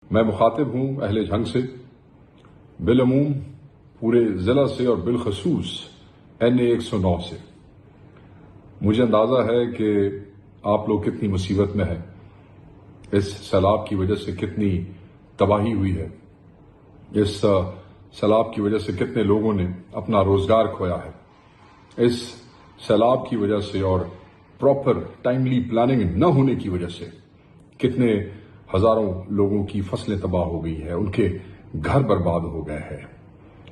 میں مخاطب ہوں اہل جھنگ سے، بالعموم پورے ضلع سے اور بالخصوص NA 109 سے۔ مجھے اندازہ ہے کہ آپ لوگ کتنی مصیبت میں ہیں، اس سیلاب کی وجہ سے کتنی تباہی ہوئی ہے، اس سیلاب کی وجہ سے کتنے لوگوں نے اپنا روزگار کھویا ہے، اس سیلاب کی وجہ سے اور پراپر ٹائملی پلاننگ نہ ہونے کی وجہ سے کتنے ہزاروں لوگوں کی فصلیں تباہ ہو گئی ہے، ان کے گھر برباد ہو گئے ہیں،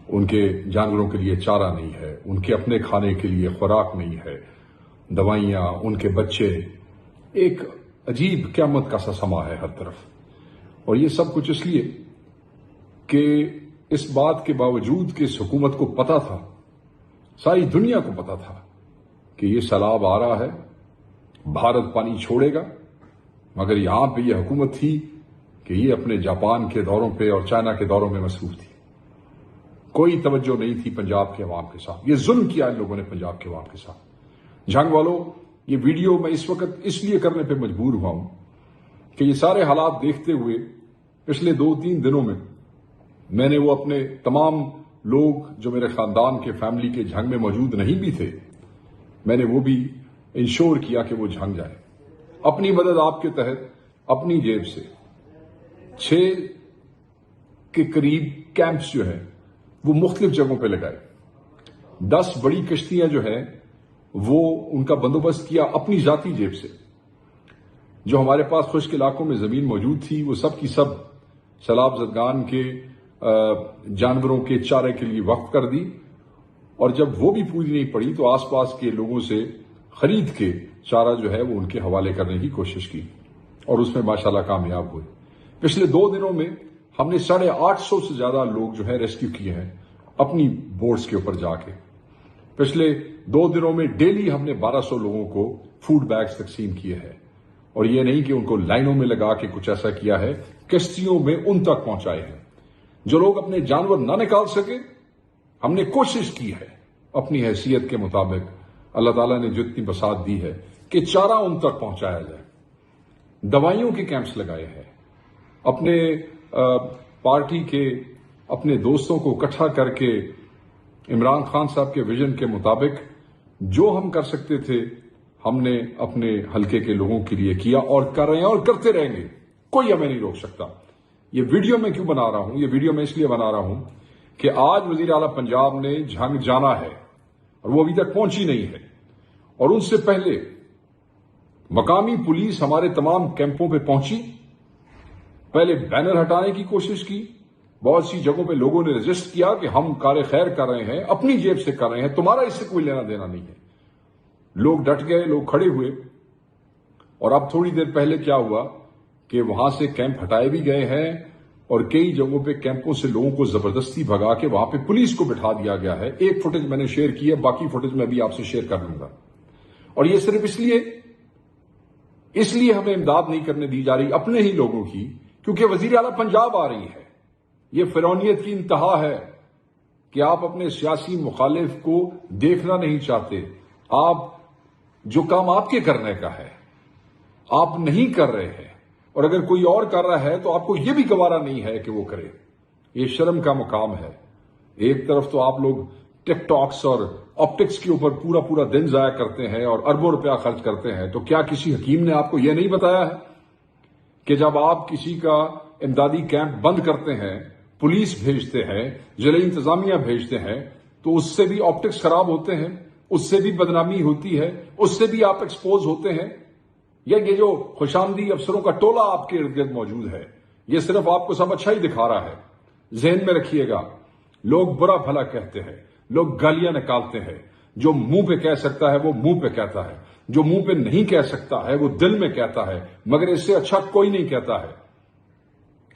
ان کے جانوروں کے لیے چارہ نہیں ہے، ان کے اپنے کھانے کے لیے خوراک نہیں ہے، دوائیاں، ان کے بچے، ایک عجیب قیامت کا سا سما ہے ہر طرف۔ اور یہ سب کچھ اس لیے کہ اس بات کے باوجود کہ اس حکومت کو پتا تھا، ساری دنیا کو پتا تھا کہ یہ سیلاب آ رہا ہے، بھارت پانی چھوڑے گا، مگر یہاں پہ یہ حکومت تھی کہ یہ اپنے جاپان کے دوروں پہ اور چائنا کے دوروں میں مصروف تھی۔ کوئی توجہ نہیں تھی پنجاب کے عوام کے ساتھ۔ یہ ظلم کیا ان لوگوں نے پنجاب کے عوام کے ساتھ۔ جھنگ والوں، یہ ویڈیو میں اس وقت اس لیے کرنے پہ مجبور ہوا ہوں کہ یہ سارے حالات دیکھتے ہوئے پچھلے 2-3 دنوں میں نے وہ اپنے تمام لوگ جو میرے خاندان کے فیملی کے جھنگ میں موجود نہیں بھی تھے، میں نے وہ بھی انشور کیا کہ وہ جھنگ جائے۔ اپنی مدد آپ کے تحت اپنی جیب سے 6 کے قریب کیمپس جو ہیں وہ مختلف جگہوں پہ لگائے، 10 بڑی کشتیاں جو ہیں وہ ان کا بندوبست کیا اپنی ذاتی جیب سے۔ جو ہمارے پاس خشک علاقوں میں زمین موجود تھی وہ سب کی سب سیلاب زدگان کے جانوروں کے چارے کے لیے وقف کر دی، اور جب وہ بھی پوری نہیں پڑی تو آس پاس کے لوگوں سے خرید کے چارہ جو ہے وہ ان کے حوالے کرنے کی کوشش کی، اور اس میں ماشاءاللہ کامیاب ہوئے۔ پچھلے 2 دنوں میں ہم نے 850 سے زیادہ لوگ جو ہے ریسکیو کیے ہیں اپنی بوٹس کے اوپر جا کے۔ پچھلے 2 دنوں میں ڈیلی ہم نے 1200 لوگوں کو فوڈ بیگز تقسیم کیے ہیں، اور یہ نہیں کہ ان کو لائنوں میں لگا کے کچھ ایسا کیا ہے، کشتیوں میں ان تک پہنچائے ہیں۔ جو لوگ اپنے جانور نہ نکال سکے، ہم نے کوشش کی ہے اپنی حیثیت کے مطابق، اللہ تعالیٰ نے جتنی بساط دی ہے کہ چارہ ان تک پہنچایا جائے۔ دوائیوں کے کیمپس لگائے ہیں، اپنے پارٹی کے اپنے دوستوں کو اکٹھا کر کے عمران خان صاحب کے ویژن کے مطابق جو ہم کر سکتے تھے ہم نے اپنے حلقے کے لوگوں کے لیے کیا، اور کر رہے ہیں اور کرتے رہیں گے، کوئی ہمیں نہیں روک سکتا۔ یہ ویڈیو میں کیوں بنا رہا ہوں؟ یہ ویڈیو میں اس لیے بنا رہا ہوں کہ آج وزیر اعلیٰ پنجاب نے جھنگ جانا ہے اور وہ ابھی تک پہنچی نہیں ہے، اور ان سے پہلے مقامی پولیس ہمارے تمام کیمپوں پہ پہنچی، پہلے بینر ہٹانے کی کوشش کی، بہت سی جگہوں پہ لوگوں نے رجسٹ کیا کہ ہم کار خیر کر رہے ہیں، اپنی جیب سے کر رہے ہیں، تمہارا اس سے کوئی لینا دینا نہیں ہے۔ لوگ ڈٹ گئے، لوگ کھڑے ہوئے، اور اب تھوڑی دیر پہلے کیا ہوا کہ وہاں سے کیمپ ہٹائے بھی گئے ہیں، اور کئی جگہوں پہ کیمپوں سے لوگوں کو زبردستی بھگا کے وہاں پہ پولیس کو بٹھا دیا گیا ہے۔ ایک فوٹیج میں نے شیئر کی ہے، باقی فوٹیج میں بھی آپ سے شیئر کر لوں گا۔ اور یہ صرف اس لیے ہمیں امداد نہیں کرنے دی جا رہی اپنے ہی لوگوں کی، کیونکہ وزیر اعلیٰ پنجاب آ رہی ہے۔ یہ فرعونیت کی انتہا ہے کہ آپ اپنے سیاسی مخالف کو دیکھنا نہیں چاہتے، آپ جو کام آپ کے کرنے کا ہے آپ نہیں کر رہے ہیں، اور اگر کوئی اور کر رہا ہے تو آپ کو یہ بھی گوارا نہیں ہے کہ وہ کرے۔ یہ شرم کا مقام ہے۔ ایک طرف تو آپ لوگ ٹک ٹاکس اور آپٹکس کے اوپر پورا دن ضائع کرتے ہیں اور اربوں روپیہ خرچ کرتے ہیں، تو کیا کسی حکیم نے آپ کو یہ نہیں بتایا ہے کہ جب آپ کسی کا امدادی کیمپ بند کرتے ہیں، پولیس بھیجتے ہیں، ضلعی انتظامیہ بھیجتے ہیں، تو اس سے بھی آپٹکس خراب ہوتے ہیں، اس سے بھی بدنامی ہوتی ہے، اس سے بھی آپ ایکسپوز ہوتے ہیں؟ یا یہ جو خوشامدی افسروں کا ٹولہ آپ کے ارد گرد موجود ہے، یہ صرف آپ کو سب اچھا ہی دکھا رہا ہے؟ ذہن میں رکھیے گا، لوگ برا بھلا کہتے ہیں، لوگ گالیاں نکالتے ہیں، جو منہ پہ کہہ سکتا ہے وہ منہ پہ کہتا ہے، جو منہ پہ نہیں کہہ سکتا ہے وہ دل میں کہتا ہے، مگر اس سے اچھا کوئی نہیں کہتا ہے۔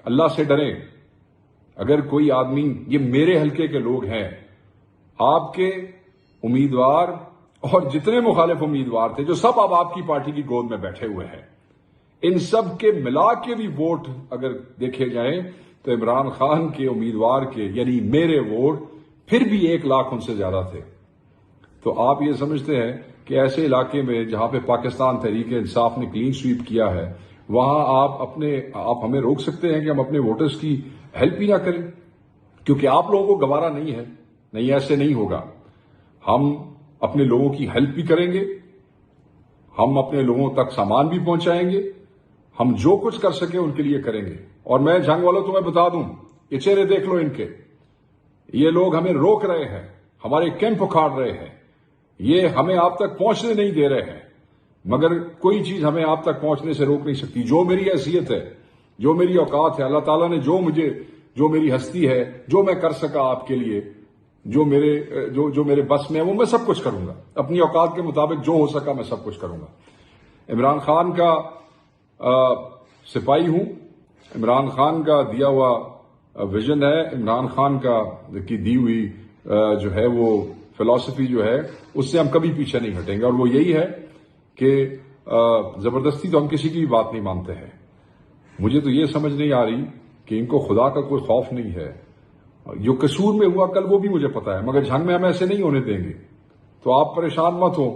اللہ سے ڈریں۔ اگر کوئی آدمی، یہ میرے حلقے کے لوگ ہیں، آپ کے امیدوار اور جتنے مخالف امیدوار تھے جو سب اب آپ کی پارٹی کی گود میں بیٹھے ہوئے ہیں، ان سب کے ملا کے بھی ووٹ اگر دیکھے جائیں تو عمران خان کے امیدوار کے یعنی میرے ووٹ پھر بھی 1 لاکھ ان سے زیادہ تھے۔ تو آپ یہ سمجھتے ہیں کہ ایسے علاقے میں جہاں پہ پاکستان تحریک انصاف نے کلین سویپ کیا ہے، وہاں آپ ہمیں روک سکتے ہیں کہ ہم اپنے ووٹرز کی ہیلپ ہی نہ کریں؟ کیونکہ آپ لوگوں کو گوارا نہیں ہے. نہیں، ایسے نہیں ہوگا. ہم اپنے لوگوں کی ہیلپ بھی کریں گے، ہم اپنے لوگوں تک سامان بھی پہنچائیں گے، ہم جو کچھ کر سکیں ان کے لیے کریں گے. اور میں جنگ والوں تمہیں بتا دوں، یہ چہرے دیکھ لو ان کے، یہ لوگ ہمیں روک رہے ہیں، ہمارے کیمپ اکھاڑ رہے ہیں، یہ ہمیں آپ تک پہنچنے نہیں دے رہے ہیں، مگر کوئی چیز ہمیں آپ تک پہنچنے سے روک نہیں سکتی. جو میری حیثیت ہے، جو میری اوقات ہے، اللہ تعالیٰ نے جو میری ہستی ہے، جو میں کر سکا آپ کے لیے، جو میرے بس میں ہے، وہ میں سب کچھ کروں گا. اپنی اوقات کے مطابق جو ہو سکا میں سب کچھ کروں گا. عمران خان کا سپاہی ہوں. عمران خان کا دیا ہوا ویژن ہے، عمران خان کی دی ہوئی جو ہے وہ فلسفی جو ہے، اس سے ہم کبھی پیچھے نہیں ہٹیں گے. اور وہ یہی ہے کہ زبردستی تو ہم کسی کی بھی بات نہیں مانتے ہیں. مجھے تو یہ سمجھ نہیں آ رہی کہ ان کو خدا کا کوئی خوف نہیں ہے. جو قصور میں ہوا کل وہ بھی مجھے پتا ہے، مگر جھنگ میں ہم ایسے نہیں ہونے دیں گے. تو آپ پریشان مت ہو،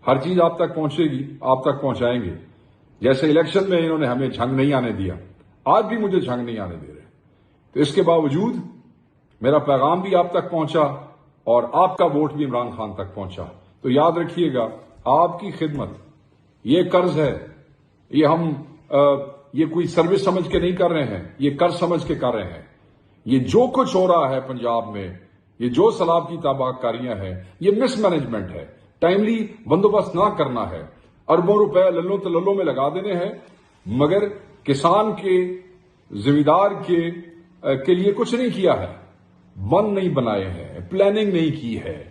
ہر چیز آپ تک پہنچے گی، آپ تک پہنچائیں گے. جیسے الیکشن میں انہوں نے ہمیں جھنگ نہیں آنے دیا، آج بھی مجھے جھنگ نہیں آنے دے رہے. تو اس کے باوجود میرا پیغام بھی آپ تک پہنچا اور آپ کا ووٹ بھی عمران خان تک پہنچا. تو یاد رکھیے گا، آپ کی خدمت یہ قرض ہے، یہ کوئی سروس سمجھ کے نہیں کر رہے ہیں، یہ قرض سمجھ کے کر رہے ہیں. یہ جو کچھ ہو رہا ہے پنجاب میں، یہ جو سیلاب کی تباہ کاریاں ہیں، یہ مس مینجمنٹ ہے. ٹائملی بندوبست نہ کرنا ہے، اربوں روپے للوں تللوں میں لگا دینے ہیں، مگر کسان کے زمیندار کے لیے کچھ نہیں کیا ہے. بند نہیں بنائے ہیں، پلاننگ نہیں کی ہے.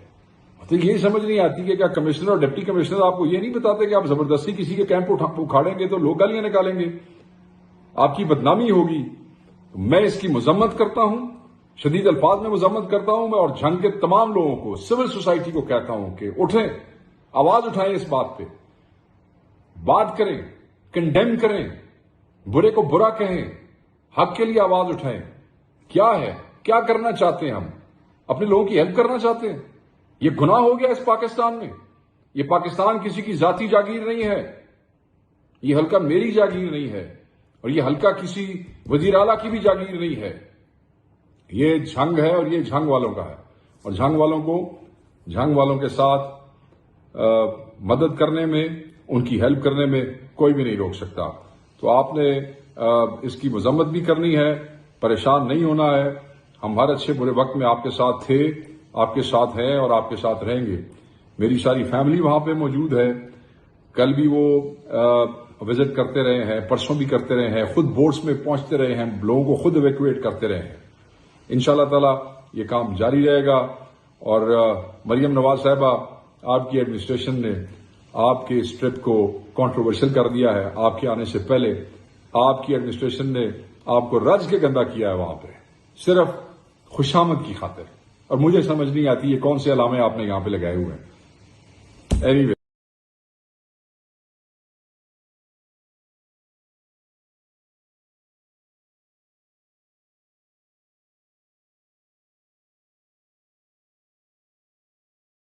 تو یہ سمجھ نہیں آتی کہ کیا کمشنر اور ڈپٹی کمشنر آپ کو یہ نہیں بتاتے کہ آپ زبردستی کسی کے کیمپ اکھاڑیں گے تو لوگ گالیاں نکالیں گے، آپ کی بدنامی ہوگی. میں اس کی مذمت کرتا ہوں، شدید الفاظ میں مذمت کرتا ہوں میں. اور جنگ کے تمام لوگوں کو، سول سوسائٹی کو کہتا ہوں کہ اٹھیں، آواز اٹھائیں، اس بات پہ بات کریں، کنڈیم کریں، برے کو برا کہیں، حق کے لیے آواز اٹھائیں. کیا ہے، کیا کرنا چاہتے ہیں؟ ہم اپنے لوگوں کی ہیلپ کرنا چاہتے ہیں. یہ گناہ ہو گیا اس پاکستان میں. یہ پاکستان کسی کی ذاتی جاگیر نہیں ہے، یہ حلقہ میری جاگیر نہیں ہے، اور یہ حلقہ کسی وزیر اعلیٰ کی بھی جاگیر نہیں ہے. یہ جھنگ ہے اور یہ جھنگ والوں کا ہے. اور جھنگ والوں کے ساتھ مدد کرنے میں، ان کی ہیلپ کرنے میں کوئی بھی نہیں روک سکتا. تو آپ نے اس کی مذمت بھی کرنی ہے، پریشان نہیں ہونا ہے. ہم ہر اچھے برے وقت میں آپ کے ساتھ تھے، آپ کے ساتھ ہیں اور آپ کے ساتھ رہیں گے. میری ساری فیملی وہاں پہ موجود ہے. کل بھی وہ وزٹ کرتے رہے ہیں، پرسوں بھی کرتے رہے ہیں، خود بورڈز میں پہنچتے رہے ہیں، لوگوں کو خود ایویکویٹ کرتے رہے ہیں. انشاءاللہ تعالی یہ کام جاری رہے گا. اور مریم نواز صاحبہ، آپ کی ایڈمنسٹریشن نے آپ کے اس ٹرپ کو کنٹروورشل کر دیا ہے. آپ کے آنے سے پہلے آپ کی ایڈمنسٹریشن نے آپ کو رج کے گندا کیا ہے وہاں پہ، صرف خوشامد کی خاطر. اور مجھے سمجھ نہیں آتی یہ کون سے علامے آپ نے یہاں پہ لگائے ہوئے ہیں. Any way